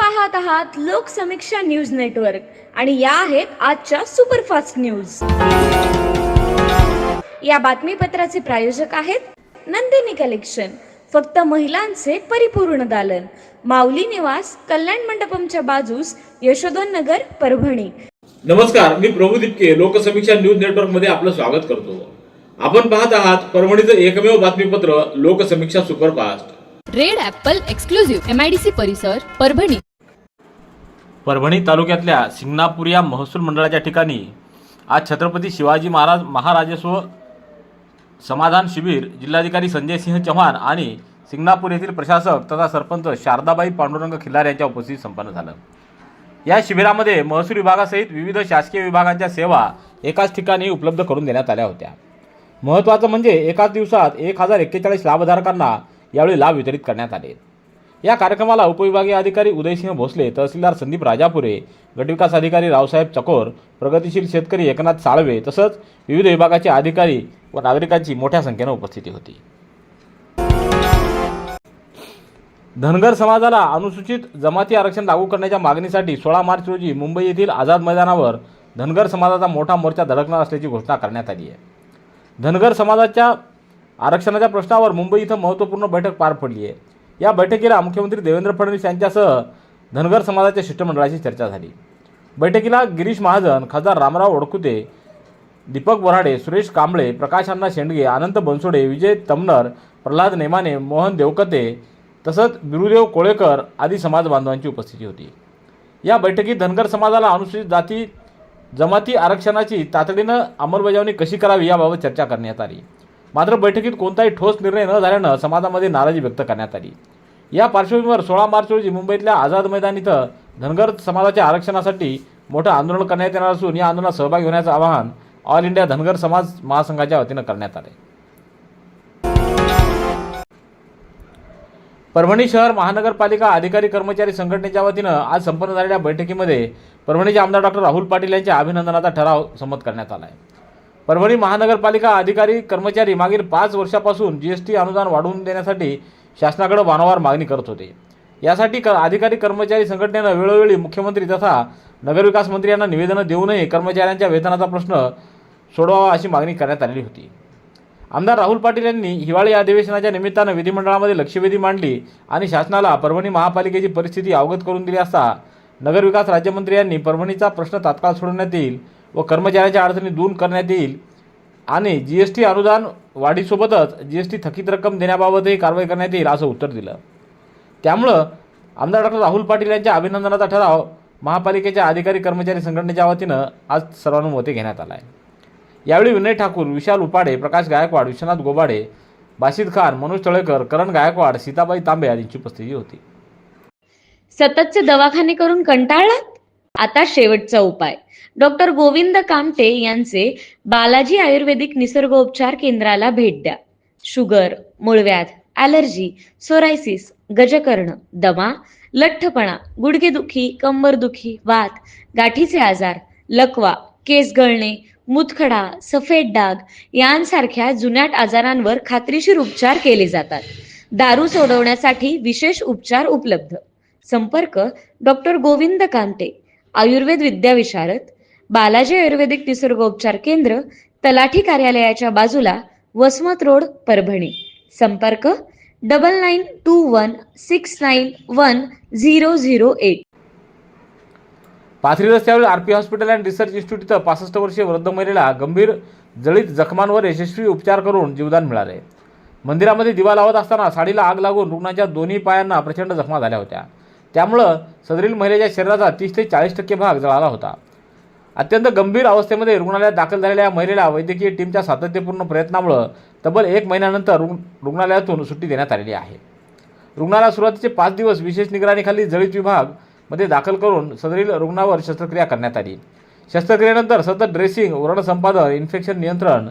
पाहत आहात Loksamiksha news network आणि या आहेत आजच्या सुपरफास्ट न्यूज। या बातमीपत्राचे प्रायोजक आहेत नंदिनी कलेक्शन, फक्त महिलांचे परिपूर्ण दालन, माऊली निवास, कल्याण मंडपमच्या बाजूस, यशोधन नगर, परभणी। नमस्कार, मी प्रभू दिपके लोकसमीक्षा न्यूज नेटवर्क मध्ये आपलं स्वागत करतो। आपण पाहत आहात परभणीचं एकमेव बातमीपत्र Loksamiksha superfast. Red Apple exclusive MIDC परिसर परभणी। परभणी तालुक्यातल्या सिंगणापूर या महसूल मंडळाच्या ठिकाणी आज छत्रपती शिवाजी महाराज महाराजस्व समाधान शिबिर जिल्हाधिकारी संजय सिंह चव्हाण आणि सिंगणापूर येथील प्रशासक तथा सरपंच शारदाबाई पांडुरंग खिल्लार यांच्या उपस्थितीत संपन्न झालं। या शिबिरामध्ये महसूल विभागासहित विविध शासकीय विभागांच्या सेवा एकाच ठिकाणी उपलब्ध करून देण्यात आल्या होत्या। महत्त्वाचं म्हणजे एकाच दिवसात 1041 लाभधारकांना यावेळी लाभ वितरित करण्यात आले। या कार्यक्रमाला उपविभागीय अधिकारी उदयसिंह भोसले, तहसीलदार संदीप राजापुरे, गटविकास अधिकारी रावसाहेब चकोर, प्रगतिशील शेतकरी एकनाथ साळवे तसंच विविध विभागाचे अधिकारी व नागरिकांची मोठ्या संख्येने उपस्थिती होती। धनगर समाजाला अनुसूचित जमाती आरक्षण लागू करण्याच्या मागणीसाठी 16 मार्च रोजी मुंबई येथील आझाद मैदानावर धनगर समाजाचा मोठा मोर्चा धडकणार असल्याची घोषणा करण्यात आली आहे। धनगर समाजाच्या आरक्षणाच्या प्रश्नावर मुंबई इथं महत्त्वपूर्ण बैठक पार पडली आहे। या बैठकीला मुख्यमंत्री देवेंद्र फडणवीस यांच्यासह धनगर समाजाच्या शिष्टमंडळाची चर्चा झाली। बैठकीला गिरीश महाजन, खासदार रामराव ओडकुते, दीपक बोराडे, सुरेश कांबळे, प्रकाश अण्णा शेंडगे, अनंत बनसोडे, विजय तमनर, प्रल्हाद नेमाने, मोहन देवकते तसंच बिरुदेव कोळेकर आदी समाज बांधवांची उपस्थिती होती। या बैठकीत धनगर समाजाला अनुसूचित जमाती आरक्षणाची तातडीनं अंमलबजावणी कशी करावी याबाबत चर्चा करण्यात आली। मात्र बैठकीत कोणताही ठोस निर्णय न झाल्यानं समाजामध्ये नाराजी व्यक्त करण्यात आली। या पार्श्वभूमीवर 16 मार्च रोजी मुंबईतल्या आझाद मैदान इथं धनगर समाजाच्या आरक्षणासाठी मोठं आंदोलन करण्यात येणार असून या आंदोलनात सहभागी होण्याचं आवाहन ऑल इंडिया धनगर समाज महासंघाच्या वतीनं करण्यात आले। परभणी शहर महानगरपालिका अधिकारी कर्मचारी संघटनेच्या वतीनं आज संपन्न झालेल्या बैठकीमध्ये परभणीचे आमदार डॉक्टर राहुल पाटील यांच्या अभिनंदनाचा ठराव संमत करण्यात आला आहे। परभणी महानगरपालिका अधिकारी कर्मचारी मागील 5 वर्षापासून GST अनुदान वाढवून देण्यासाठी शासनाकडे वारंवार मागणी करत होते। यासाठी अधिकारी कर्मचारी संघटनेनं वेळोवेळी मुख्यमंत्री तथा नगरविकास मंत्री यांना निवेदनं देऊनही कर्मचाऱ्यांच्या वेतनाचा प्रश्न सोडवावा अशी मागणी करण्यात आलेली होती। आमदार राहुल पाटील यांनी हिवाळी अधिवेशनाच्या निमित्तानं विधिमंडळामध्ये लक्षवेधी मांडली आणि शासनाला परभणी महापालिकेची परिस्थिती अवगत करून दिली असता नगरविकास राज्यमंत्री यांनी परभणीचा प्रश्न तात्काळ सोडवण्यात येईल व कर्मचाऱ्यांच्या अडचणी दूर करण्यात येईल आणि GST अनुदान वाढीसोबतच GST थकीत रक्कम देण्याबाबतही कारवाई करण्यात येईल असं उत्तर दिलं। त्यामुळं आमदार डॉक्टर राहुल पाटील यांच्या अभिनंदनाचा ठराव महापालिकेच्या अधिकारी कर्मचारी संघटनेच्या वतीनं आज सर्वानुमते घेण्यात आला आहे। यावेळी विनय ठाकूर, विशाल उपाडे, प्रकाश गायकवाड, विश्वनाथ गोबाडे, बाशिद खान, मनोज तळेकर, करण गायकवाड, सीताबाई तांबे आदींची उपस्थिती होती। सततचे दवाखाने करून कंटाळलात? आता शेवटचा उपाय डॉक्टर गोविंद कामटे यांचे बालाजी आयुर्वेदिक निसर्गोपचार केंद्राला भेट द्या। शुगर, मूळव्याध, ॲलर्जी, सोरायसिस, गजकर्ण, दमा, लठ्ठपणा, गुडघेदुखी, कंबरदुखी, वात, गाठीचे आजार, लकवा, केस गळणे, मूतखडा, सफेद डाग यांसारख्या जुनाट आजारांवर खात्रीशीर उपचार केले जातात। दारू सोडवण्यासाठी विशेष उपचार उपलब्ध। संपर्क डॉक्टर गोविंद कामटे, आयुर्वेद विद्याविशारद, बालाजी आयुर्वेदिक निसर्गोपचार केंद्र, तलाठी कार्यालयाच्या बाजूला, वसमत रोड, परभणी। संपर्क 9921691008। पाथरी रस्त्यावरील RP hospital and research institute इथं 65 वर्षीय वृद्ध महिलेला गंभीर जळीत जखमांवर यशस्वी उपचार करून जीवदान मिळाले। मंदिरामध्ये दिवा लावत असताना साडीला आग लागून रुग्णाच्या दोन्ही पायांना प्रचंड जखमा झाल्या होत्या। त्यामुळं सदरील महिलेच्या शरीराचा 30 ते 40% भाग जळाला होता। अत्यंत गंभीर अवस्थेमध्ये रुग्णालयात दाखल झालेल्या या महिलेला वैद्यकीय टीमच्या सातत्यपूर्ण प्रयत्नामुळे तब्बल 1 महिन्यानंतर रुग्णालयातून सुट्टी देण्यात आलेली आहे। रुग्णाला सुरुवातीचे 5 दिवस विशेष निगराणीखाली जळीत विभागमध्ये दाखल करून सदरील रुग्णावर शस्त्रक्रिया करण्यात आली। शस्त्रक्रियेनंतर सतत ड्रेसिंग, व्रणसंपादन, इन्फेक्शन नियंत्रण,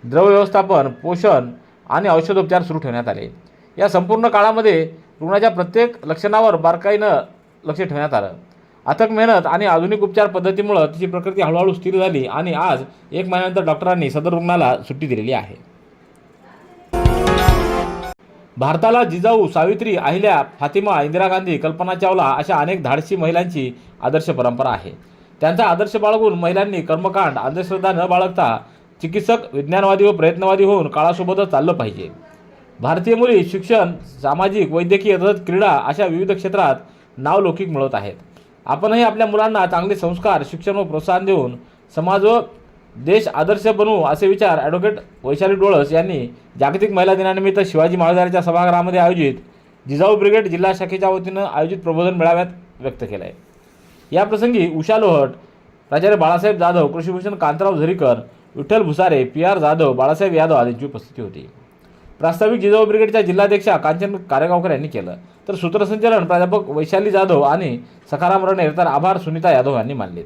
द्रव व्यवस्थापन, पोषण आणि औषधोपचार सुरू ठेवण्यात आले। या संपूर्ण काळामध्ये रुग्णाच्या प्रत्येक लक्षणावर बारकाईनं लक्ष ठेवण्यात आलं। अथक मेहनत आणि आधुनिक उपचार पद्धतीमुळे तिची प्रकृती हळूहळू स्थिर झाली आणि आज 1 महिन्यानंतर डॉक्टरांनी सदर रुग्णाला सुट्टी दिलेली आहे। भारताला जिजाऊ, सावित्री, अहिल्या, फातिमा, इंदिरा गांधी, कल्पना चावला अशा अनेक धाडसी महिलांची आदर्श परंपरा आहे. त्यांचा आदर्श बाळगून महिलांनी कर्मकांड, अंधश्रद्धा न बाळगता चिकित्सक, विज्ञानवादी व प्रयत्नवादी होऊन काळासोबतच चाललं पाहिजे. भारतीय मुली शिक्षण, सामाजिक, वैद्यकीय तसंच क्रीडा अशा विविध क्षेत्रात नावलौकिक मिळवत आहेत. आपणही आपल्या मुलांना चांगले संस्कार, शिक्षण व प्रोत्साहन देऊन समाज व देश आदर्श बनवू असे विचार ॲडव्होकेट वैशाली डोळस यांनी जागतिक महिला दिनानिमित्त शिवाजी महाविद्यालयाच्या सभागृहामध्ये आयोजित जिजाऊ ब्रिगेड जिल्हा शाखेच्या वतीनं आयोजित प्रबोधन मेळाव्यात व्यक्त केलं आहे. याप्रसंगी उषा लोहट, प्राचार्य बाळासाहेब जाधव, कृषीभूषण कांतराव झरीकर, विठ्ठल भुसारे, PR जाधव, बाळासाहेब यादव आदींची उपस्थिती होती. प्रास्ताविक जिजाऊ ब्रिगेडच्या जिल्हाध्यक्षा कांचन कारेगावकर यांनी केलं, तर सूत्रसंचालन प्राध्यापक वैशाली जाधव आणि सखाराम रणे तर आभार सुनीता यादव यांनी मानलेत.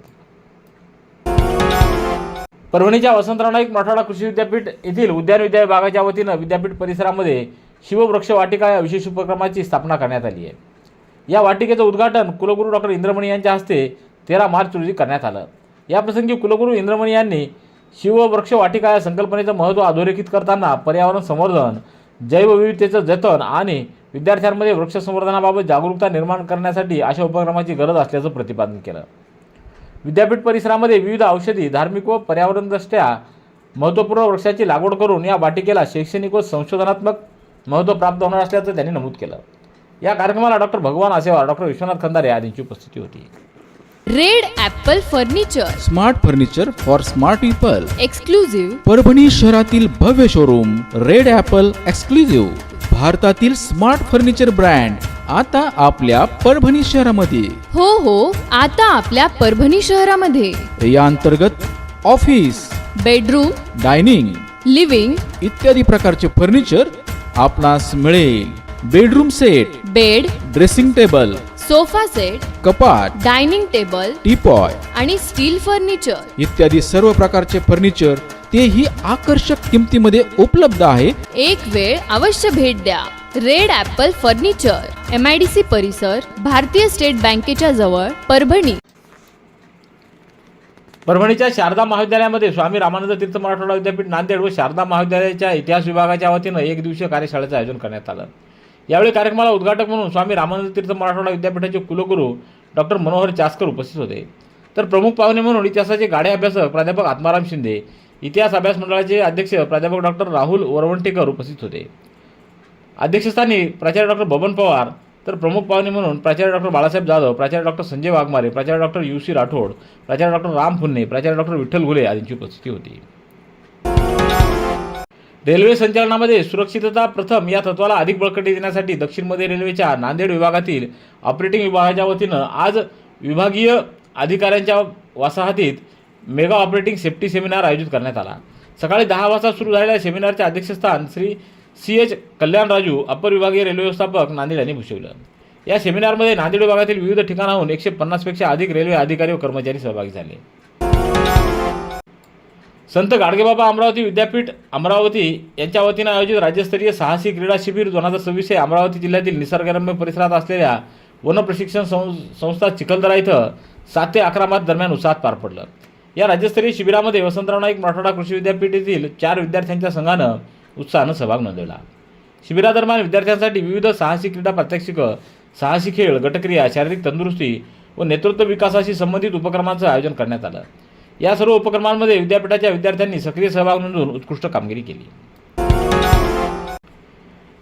परभणीच्या वसंतराव नाईक मराठवाडा कृषी विद्यापीठ येथील उद्यान विद्या विभागाच्या वतीनं विद्यापीठ परिसरामध्ये शिववृक्ष वाटिका या विशेष उपक्रमाची स्थापना करण्यात आली आहे. या वाटिकेचं उद्घाटन कुलगुरू डॉक्टर इंद्रमणी यांच्या हस्ते 13 मार्च रोजी करण्यात आलं. याप्रसंगी कुलगुरू इंद्रमणी यांनी शिववृक्ष वाटिका या संकल्पनेचं महत्त्व अधोरेखित करताना पर्यावरण संवर्धन, जैवविविधतेचं जतन आणि विद्यार्थ्यांमध्ये वृक्ष संवर्धनाबाबत जागरूकता निर्माण करण्यासाठी अशा उपक्रमाची गरज असल्याचं प्रतिपादन केलं. विद्यापीठ परिसरामध्ये विविध औषधी, धार्मिक व पर्यावरणदृष्ट्या महत्त्वपूर्ण वृक्षाची लागवड करून या वाटिकेला शैक्षणिक व संशोधनात्मक महत्त्व प्राप्त होणार असल्याचं त्यांनी नमूद केलं. या कार्यक्रमाला डॉक्टर भगवान आसेवार, डॉक्टर विश्वनाथ खंदारे आदींची उपस्थिती होती. Red Apple furniture, smart furniture for smart people. Exclusive Parbhani शहरातील भव्य शोरूम रेड ॲपल एक्सक्लुझिव्ह. भारतातील स्मार्ट फर्निचर ब्रँड आता आपल्या परभणी शहरामध्ये. हो, आता आपल्या परभणी शहरामध्ये. या अंतर्गत ऑफिस, बेडरूम, डायनिंग, लिव्हिंग इत्यादी प्रकारचे फर्निचर आपणास मिळेल. Bedroom set, bed, dressing table, sofa set, कपाट, डायनिंग टेबल टीपॉय आणि स्टील फर्निचर इत्यादी सर्व प्रकारचे फर्निचर तेही आकर्षक किमतीमध्ये उपलब्ध आहे. एक वेळ अवश्य भेट द्या. रेड ॲपल फर्निचर, MIDC परिसर, भारतीय स्टेट बँकेच्या जवळ, परभणी. परभणीच्या शारदा महाविद्यालयामध्ये स्वामी रामानंद तीर्थ मराठवाडा विद्यापीठ नांदेड व शारदा महाविद्यालयाच्या इतिहास विभागाच्या वतीनं एक दिवसीय कार्यशाळेचं आयोजन करण्यात आलं. यावेळी कार्यक्रमाला उद्घाटक म्हणून स्वामी रामानंद तीर्थ मराठवाडा विद्यापीठाचे कुलगुरू डॉक्टर मनोहर चास्कर उपस्थित होते. तर प्रमुख पाहुणे म्हणून इतिहासाचे गाढे अभ्यासक प्राध्यापक आत्माराम शिंदे, इतिहास अभ्यास मंडळाचे अध्यक्ष प्राध्यापक डॉक्टर राहुल वरवंटेकर उपस्थित होते. अध्यक्षस्थानी प्राचार्य डॉक्टर बबन पवार, तर प्रमुख पाहुणे म्हणून प्राचार्य डॉक्टर बाळासाहेब जाधव, प्राचार्य डॉक्टर संजय वाघमारे, प्राचार्य डॉक्टर UC राठोड, प्राचार्य डॉक्टर राम पुन्ने, प्राचार्य डॉक्टर विठ्ठल घुले आदींची उपस्थिती होती. रेल्वे संचालनामध्ये सुरक्षितता प्रथम या तत्वाला अधिक बळकटी देण्यासाठी दक्षिण मध्य रेल्वेच्या नांदेड विभागातील ऑपरेटिंग विभागाच्या वतीनं आज विभागीय अधिकाऱ्यांच्या वसाहतीत मेगा ऑपरेटिंग सेफ्टी सेमिनार आयोजित करण्यात आला. सकाळी 10 वाजता सुरू झालेल्या सेमिनारचे अध्यक्षस्थान श्री CH कल्याणराजू, अपर विभागीय रेल्वे व्यवस्थापक नांदेड यांनी भूषवलं. या सेमिनारमध्ये नांदेड विभागातील विविध ठिकाणाहून 150 पेक्षा अधिक रेल्वे अधिकारी व कर्मचारी सहभागी झाले. संत गाडगेबाबा अमरावती विद्यापीठ अमरावती यांच्या वतीनं आयोजित राज्यस्तरीय साहसी क्रीडा शिबिर 2026 हे अमरावती जिल्ह्यातील निसर्गरम्य परिसरात असलेल्या वन प्रशिक्षण संस्था चिखलदरा इथं 7 ते 11 मार्च दरम्यान उत्साहात पार पडलं. या राज्यस्तरीय शिबिरामध्ये वसंतराव नाईक मराठवाडा कृषी विद्यापीठ येथील 4 विद्यार्थ्यांच्या संघानं उत्साहानं सहभाग नोंदवला. शिबिरादरम्यान विद्यार्थ्यांसाठी विविध साहसी क्रीडा प्रात्यक्षिकं, साहसी खेळ, गटक्रिया, शारीरिक तंदुरुस्ती व नेतृत्व विकासाशी संबंधित उपक्रमांचं आयोजन करण्यात आलं. या सर्व उपक्रमांमध्ये विद्यापीठाच्या विद्यार्थ्यांनी सक्रिय सहभाग नोंदवून उत्कृष्ट कामगिरी केली.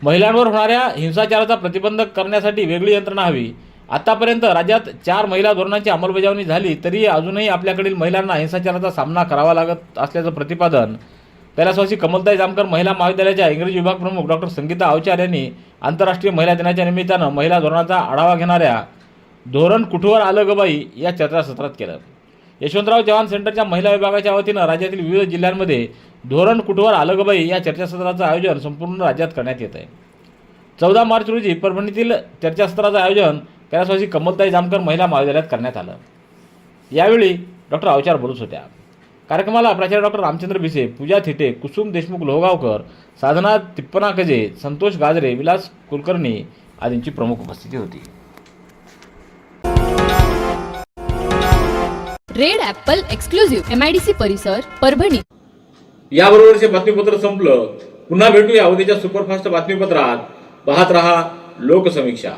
महिलांवर होणाऱ्या हिंसाचाराचा प्रतिबंध करण्यासाठी वेगळी यंत्रणा हवी. आतापर्यंत राज्यात 4 महिला धोरणांची अंमलबजावणी झाली तरी अजूनही आपल्याकडील महिलांना हिंसाचाराचा सामना करावा लागत असल्याचं प्रतिपादन कैलासवासी कमलताई जामकर महिला महाविद्यालयाच्या इंग्रजी विभाग प्रमुख डॉक्टर संगीता अवचार यांनी आंतरराष्ट्रीय महिला दिनाच्या निमित्तानं महिला धोरणाचा आढावा घेणाऱ्या धोरण कुठवर आलं ग बाई या चर्चासत्रात केलं. यशवंतराव चव्हाण सेंटरच्या महिला विभागाच्या वतीनं राज्यातील विविध जिल्ह्यांमध्ये धोरण कुठवर आलं ग बाई या चर्चासत्राचं आयोजन संपूर्ण राज्यात करण्यात येत आहे. 14 मार्च रोजी परभणीतील चर्चासत्राचं आयोजन कैलासवासी कमलताई जामकर महिला महाविद्यालयात करण्यात आलं. यावेळी डॉक्टर अवचार बोलत होत्या. कार्यक्रमाला प्राचार्य डॉक्टर रामचंद्र भिसे, पूजा थिटे, कुसुम देशमुख लोहगावकर, साधना तिप्पना कजे, संतोष गाजरे, विलास कुलकर्णी आदींची प्रमुख उपस्थिती होती. रेड ॲपल एक्सक्लुझिव्ह, MIDC परिसर, परभणी. याबरोबरचे बातमीपत्र संपलं. पुन्हा भेटूया उद्याच्या सुपरफास्ट बातमीपत्रात. पाहत रहा लोकसमीक्षा.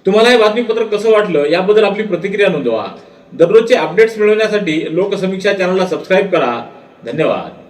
तुम्हाला हे बातमीपत्र कसं वाटलं याबद्दल आपली प्रतिक्रिया नोंदवा. दररोजचे अपडेट्स मिळवण्यासाठी लोकसमीक्षा चॅनलला सबस्क्राईब करा. धन्यवाद.